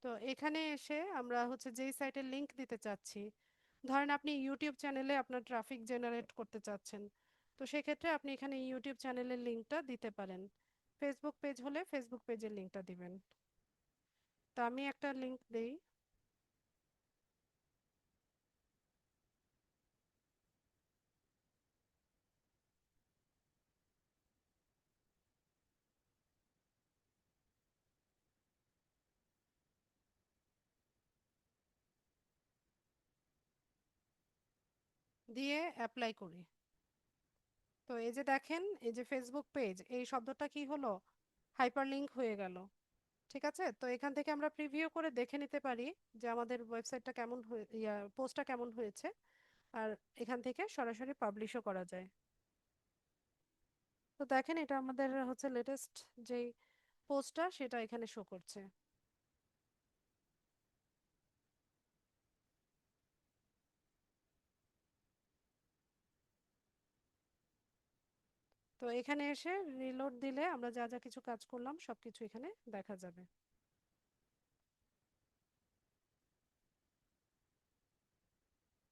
তো এখানে এসে আমরা হচ্ছে যেই সাইটের লিঙ্ক দিতে চাচ্ছি, ধরেন আপনি ইউটিউব চ্যানেলে আপনার ট্রাফিক জেনারেট করতে চাচ্ছেন, তো সেক্ষেত্রে আপনি এখানে ইউটিউব চ্যানেলের লিঙ্কটা দিতে পারেন। ফেসবুক পেজ হলে ফেসবুক পেজের লিঙ্কটা দিবেন। তো আমি একটা লিঙ্ক দিই, দিয়ে অ্যাপ্লাই করি। তো এই যে দেখেন, এই যে ফেসবুক পেজ, এই শব্দটা কি হলো, হাইপার লিঙ্ক হয়ে গেল। ঠিক আছে, তো এখান থেকে আমরা প্রিভিউ করে দেখে নিতে পারি যে আমাদের ওয়েবসাইটটা কেমন পোস্টটা কেমন হয়েছে। আর এখান থেকে সরাসরি পাবলিশও করা যায়। তো দেখেন, এটা আমাদের হচ্ছে লেটেস্ট যেই পোস্টটা সেটা এখানে শো করছে। তো এখানে এসে রিলোড দিলে আমরা যা যা কিছু কাজ করলাম সবকিছু এখানে দেখা যাবে।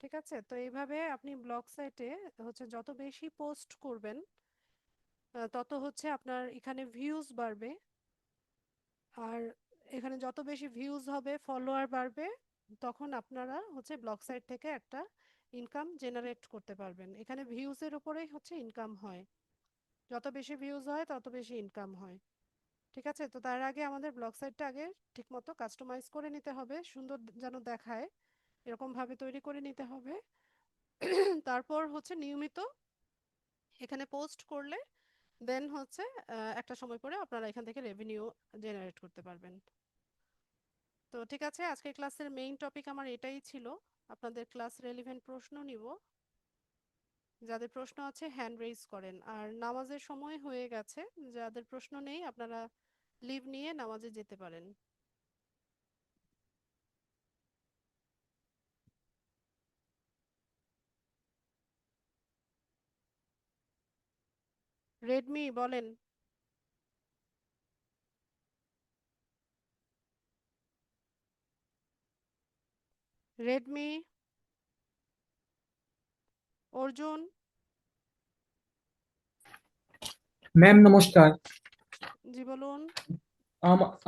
ঠিক আছে, তো এইভাবে আপনি ব্লগ সাইটে হচ্ছে যত বেশি পোস্ট করবেন তত হচ্ছে আপনার এখানে ভিউজ বাড়বে। আর এখানে যত বেশি ভিউজ হবে, ফলোয়ার বাড়বে, তখন আপনারা হচ্ছে ব্লগ সাইট থেকে একটা ইনকাম জেনারেট করতে পারবেন। এখানে ভিউজের উপরেই হচ্ছে ইনকাম হয়, যত বেশি ভিউজ হয় তত বেশি ইনকাম হয়। ঠিক আছে, তো তার আগে আমাদের ব্লগ সাইটটা আগে ঠিকমতো কাস্টমাইজ করে নিতে হবে, সুন্দর যেন দেখায় এরকম ভাবে তৈরি করে নিতে হবে। তারপর হচ্ছে নিয়মিত এখানে পোস্ট করলে দেন হচ্ছে একটা সময় পরে আপনারা এখান থেকে রেভিনিউ জেনারেট করতে পারবেন। তো ঠিক আছে, আজকের ক্লাসের মেইন টপিক আমার এটাই ছিল। আপনাদের ক্লাস রেলিভেন্ট প্রশ্ন নিব, যাদের প্রশ্ন আছে হ্যান্ড রেইজ করেন। আর নামাজের সময় হয়ে গেছে, যাদের প্রশ্ন নেই আপনারা লিভ নিয়ে নামাজে যেতে পারেন। রেডমি বলেন। রেডমি, অর্জুন, ম্যাম নমস্কার। জি বলুন।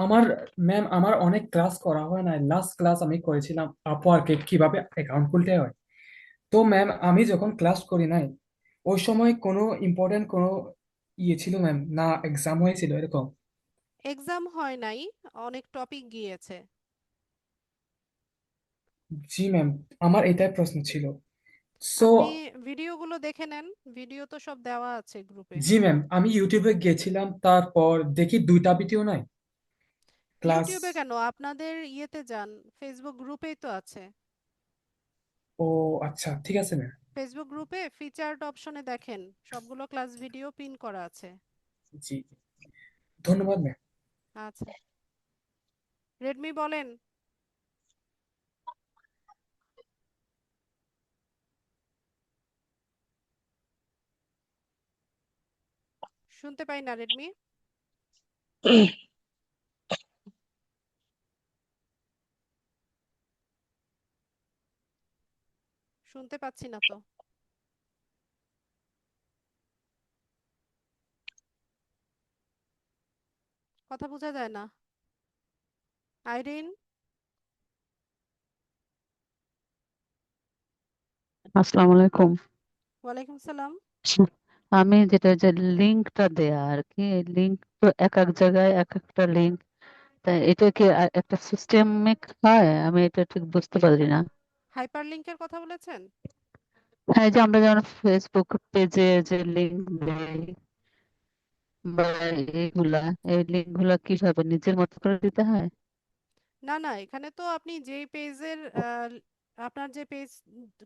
আমার ম্যাম, আমার অনেক ক্লাস করা হয় না। লাস্ট ক্লাস আমি করেছিলাম আপওয়ার্কে কিভাবে অ্যাকাউন্ট খুলতে হয়। তো ম্যাম, আমি যখন ক্লাস করি নাই ওই সময় কোনো ইম্পর্টেন্ট কোনো ছিল ম্যাম, না এক্সাম হয়েছিল এরকম? এক্সাম হয় নাই, অনেক টপিক গিয়েছে। জি ম্যাম, আমার এটাই প্রশ্ন ছিল। সো আপনি ভিডিওগুলো দেখে নেন, ভিডিও তো সব দেওয়া আছে গ্রুপে। জি ম্যাম, আমি ইউটিউবে গেছিলাম, তারপর দেখি দুইটা ভিডিও নাই। ক্লাস। ইউটিউবে কেন, আপনাদের ইয়েতে যান, ফেসবুক গ্রুপেই তো আছে। ও আচ্ছা, ঠিক আছে ম্যাম। ফেসবুক গ্রুপে ফিচার্ড অপশনে দেখেন, সবগুলো ক্লাস ভিডিও পিন করা আছে। জি, ধন্যবাদ ম্যাম। আচ্ছা, রেডমি বলেন। শুনতে পাই না রেডমি। শুনতে পাচ্ছি না তো, কথা বোঝা যায় না। আইরিন। আসসালামু আলাইকুম। ওয়ালাইকুম সালাম। আমি যেটা যে লিঙ্কটা দেয়া আর কি, লিঙ্ক তো এক এক জায়গায় এক একটা লিঙ্ক, তাই এটা কি একটা সিস্টেমিক হয়? আমি এটা ঠিক বুঝতে পারি না। হাইপার লিংকের কথা বলেছেন? হ্যাঁ, এই যে আমরা যেমন ফেসবুক পেজে যে লিঙ্ক দেই বা এইগুলা, এই লিঙ্ক গুলা কিভাবে নিজের মতো করে দিতে হয়? না না, এখানে তো আপনি যেই পেজের আপনার যে পেজ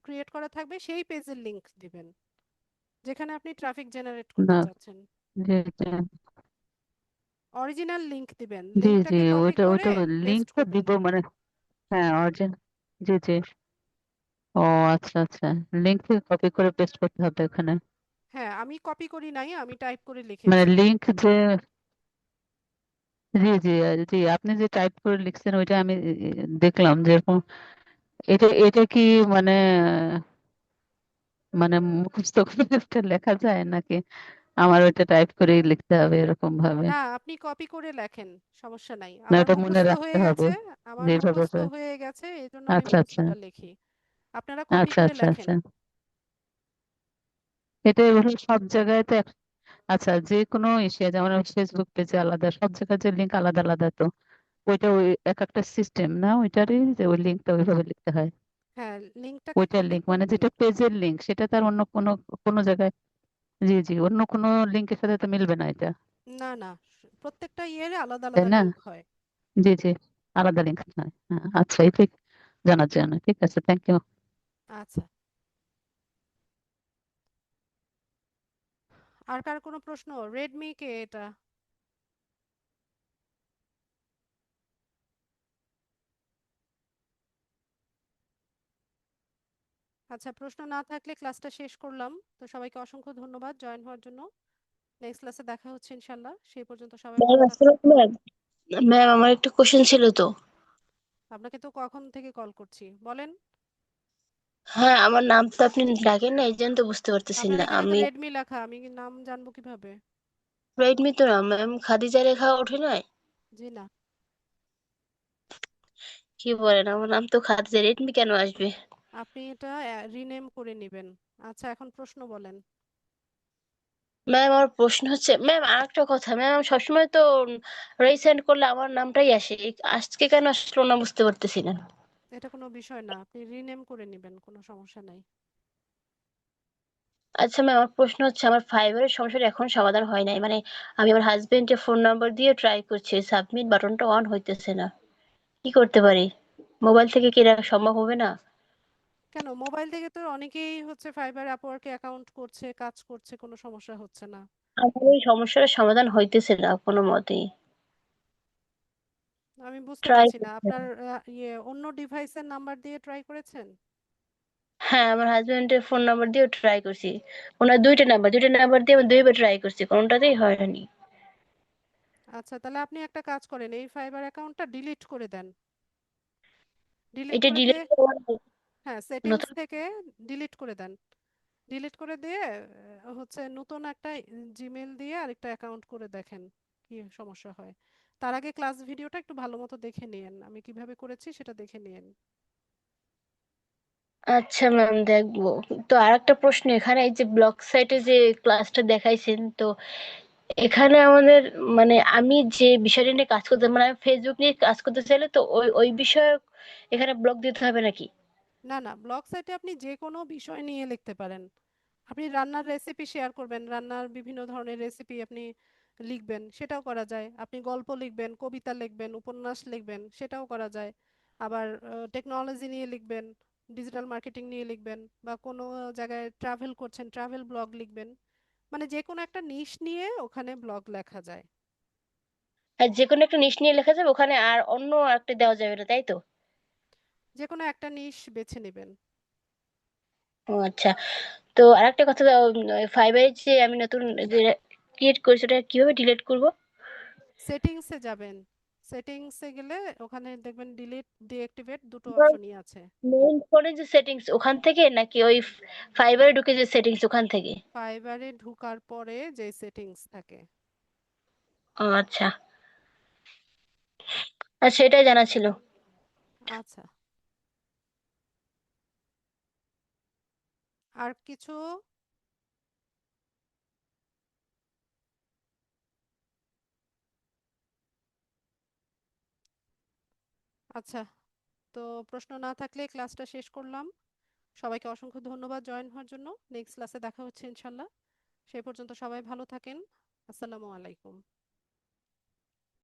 ক্রিয়েট করা থাকবে সেই পেজের লিংক দিবেন, যেখানে আপনি ট্রাফিক জেনারেট করতে না, চাচ্ছেন। জি জি, অরিজিনাল লিংক দিবেন, জি জি, লিংকটাকে কপি ওইটা করে ওইটা পেস্ট লিঙ্কটা করবেন। দিব মানে। হ্যাঁ, অরিজিন, জি জি। ও আচ্ছা আচ্ছা, লিঙ্ক থেকে কপি করে পেস্ট করতে হবে এখানে? হ্যাঁ, আমি কপি করি নাই, আমি টাইপ করে মানে লিখেছি। লিংক যে, জি জি, জি, আপনি যে টাইপ করে লিখছেন ওইটা আমি দেখলাম যে এরকম। এটা এটা কি মানে মানে মুখস্থ করে একটা লেখা যায় নাকি আমার ওইটা টাইপ করেই লিখতে হবে এরকম ভাবে? না, আপনি কপি করে লেখেন, সমস্যা নাই। না, আমার ওটা মনে মুখস্থ রাখতে হয়ে হবে গেছে, আমার যেভাবে মুখস্থ করে। হয়ে গেছে, এই জন্য আমি আচ্ছা আচ্ছা, মুখস্থটা লিখি। আপনারা কপি আচ্ছা করে আচ্ছা লেখেন। আচ্ছা, এটা এভাবে সব জায়গায় তো আচ্ছা, যে কোনো ইসে যেমন ফেসবুক পেজে আলাদা, সব জায়গায় যে লিঙ্ক আলাদা আলাদা, তো ওইটা ওই এক একটা সিস্টেম না ওইটারই, যে ওই লিঙ্কটা ওইভাবে লিখতে হয়? হ্যাঁ, লিংকটাকে ওইটার কপি লিঙ্ক মানে করবেন। যেটা পেজের লিঙ্ক, সেটা তার অন্য কোনো কোনো জায়গায়, জি জি, অন্য কোনো লিঙ্কের সাথে তো মিলবে না এটা, না না, প্রত্যেকটা ইয়ের আলাদা তাই আলাদা না? লিংক হয়। জি জি, আলাদা লিঙ্ক নয়, হ্যাঁ, আচ্ছা, এই ঠিক জানার জন্য, ঠিক আছে, থ্যাংক ইউ। আচ্ছা, আর কার কোনো প্রশ্ন? রেডমি কে এটা? আচ্ছা, প্রশ্ন না থাকলে ক্লাসটা শেষ করলাম। তো সবাইকে অসংখ্য ধন্যবাদ জয়েন হওয়ার জন্য। নেক্সট ক্লাসে দেখা হচ্ছে ইনশাল্লাহ, সেই পর্যন্ত সবাই ম্যাম ভালো থাকুন। আসসালামু ম্যাম। ম্যাম আমার একটা কোশ্চেন ছিল তো। আপনাকে তো কখন থেকে কল করছি, বলেন। হ্যাঁ, আমার নাম তো আপনি ডাকেন না, এই জন্য তো বুঝতে পারতেছি আপনার না এখানে তো আমি। রেডমি লেখা, আমি কি নাম জানবো কিভাবে? রেডমি তো না ম্যাম, খাদিজা রেখা ওঠে নাই? জি না। কি বলেন, আমার নাম তো খাদিজা, রেডমি কেন আসবে? আপনি এটা রিনেম করে নেবেন। আচ্ছা, এখন প্রশ্ন বলেন। ম্যাম আমার প্রশ্ন হচ্ছে, ম্যাম আর একটা কথা, ম্যাম সবসময় তো রিসেন্ড করলে আমার নামটাই আসে, আজকে কেন আসলো না বুঝতে পারতেছি না। এটা কোনো বিষয় না, আপনি রিনেম করে নেবেন, কোনো সমস্যা নাই। আচ্ছা ম্যাম, আমার প্রশ্ন হচ্ছে, আমার ফাইবারের সমস্যাটা এখন সমাধান হয় নাই, মানে আমি আমার হাজবেন্ডের ফোন নাম্বার দিয়ে ট্রাই করছি, সাবমিট বাটনটা অন হইতেছে না। কি করতে পারি? মোবাইল থেকে কি এটা সম্ভব হবে না? কেন, মোবাইল থেকে তো অনেকেই হচ্ছে ফাইবার আপওয়ার্কে অ্যাকাউন্ট করছে, কাজ করছে, কোনো সমস্যা হচ্ছে না। আমার এই সমস্যার সমাধান হইতেছে না কোনো মতেই। আমি বুঝতে ট্রাই পারছি না, করতে আপনার অন্য ডিভাইসের নাম্বার দিয়ে ট্রাই করেছেন? হ্যাঁ, আমার হাজবেন্ডের ফোন নাম্বার দিয়েও ট্রাই করছি। ওনার দুইটা নাম্বার দিয়ে আমি দুইবার ট্রাই করছি, কোনোটাতেই হয়নি। আচ্ছা, তাহলে আপনি একটা কাজ করেন, এই ফাইবার অ্যাকাউন্টটা ডিলিট করে দেন। ডিলিট এটা করে ডিলিট দিয়ে, করার হ্যাঁ, সেটিংস নতুন। থেকে ডিলিট করে দেন। ডিলিট করে দিয়ে হচ্ছে নতুন একটা জিমেল দিয়ে আরেকটা অ্যাকাউন্ট করে দেখেন কি সমস্যা হয়। তার আগে ক্লাস ভিডিওটা একটু ভালো মতো দেখে নিয়েন, আমি কিভাবে করেছি সেটা দেখে নিয়েন। আচ্ছা ম্যাম, দেখবো। তো আরেকটা প্রশ্ন, এখানে এই যে ব্লগ সাইটে যে ক্লাসটা দেখাইছেন, তো এখানে আমাদের মানে আমি যে বিষয়টা নিয়ে কাজ করতে, মানে আমি ফেসবুক নিয়ে কাজ করতে চাইলে তো ওই ওই বিষয়ে এখানে ব্লগ দিতে হবে নাকি? না না, ব্লগ সাইটে আপনি যে কোনো বিষয় নিয়ে লিখতে পারেন। আপনি রান্নার রেসিপি শেয়ার করবেন, রান্নার বিভিন্ন ধরনের রেসিপি আপনি লিখবেন, সেটাও করা যায়। আপনি গল্প লিখবেন, কবিতা লিখবেন, উপন্যাস লিখবেন, সেটাও করা যায়। আবার টেকনোলজি নিয়ে লিখবেন, ডিজিটাল মার্কেটিং নিয়ে লিখবেন, বা কোনো জায়গায় ট্রাভেল করছেন, ট্রাভেল ব্লগ লিখবেন। মানে যে কোনো একটা নিশ নিয়ে ওখানে ব্লগ লেখা যায়। আর যে কোনো একটা নিশ নিয়ে লেখা যাবে ওখানে, আর অন্য একটা দেওয়া যাবে না, তাই তো? যে কোনো একটা নিশ বেছে নেবেন। ও আচ্ছা। তো আরেকটা কথা, ফাইবারে যে আমি নতুন যে ক্রিয়েট করেছি ওটা কিভাবে ডিলিট করব? সেটিংসে যাবেন, সেটিংসে গেলে ওখানে দেখবেন ডিলিট ডিঅ্যাক্টিভেট দুটো অপশনই আছে। মেইন ফোনের যে সেটিংস ওখান থেকে, নাকি ওই ফাইবারে ঢুকে যে সেটিংস ওখান থেকে? ফাইবারে ঢোকার পরে যে সেটিংস থাকে। ও আচ্ছা। আর সেটাই জানা ছিল। আচ্ছা, আর কিছু? আচ্ছা, তো প্রশ্ন না থাকলে ক্লাসটা শেষ করলাম। সবাইকে অসংখ্য ধন্যবাদ জয়েন হওয়ার জন্য। নেক্সট ক্লাসে দেখা হচ্ছে ইনশাল্লাহ। সেই পর্যন্ত সবাই ভালো থাকেন। আসসালামু আলাইকুম।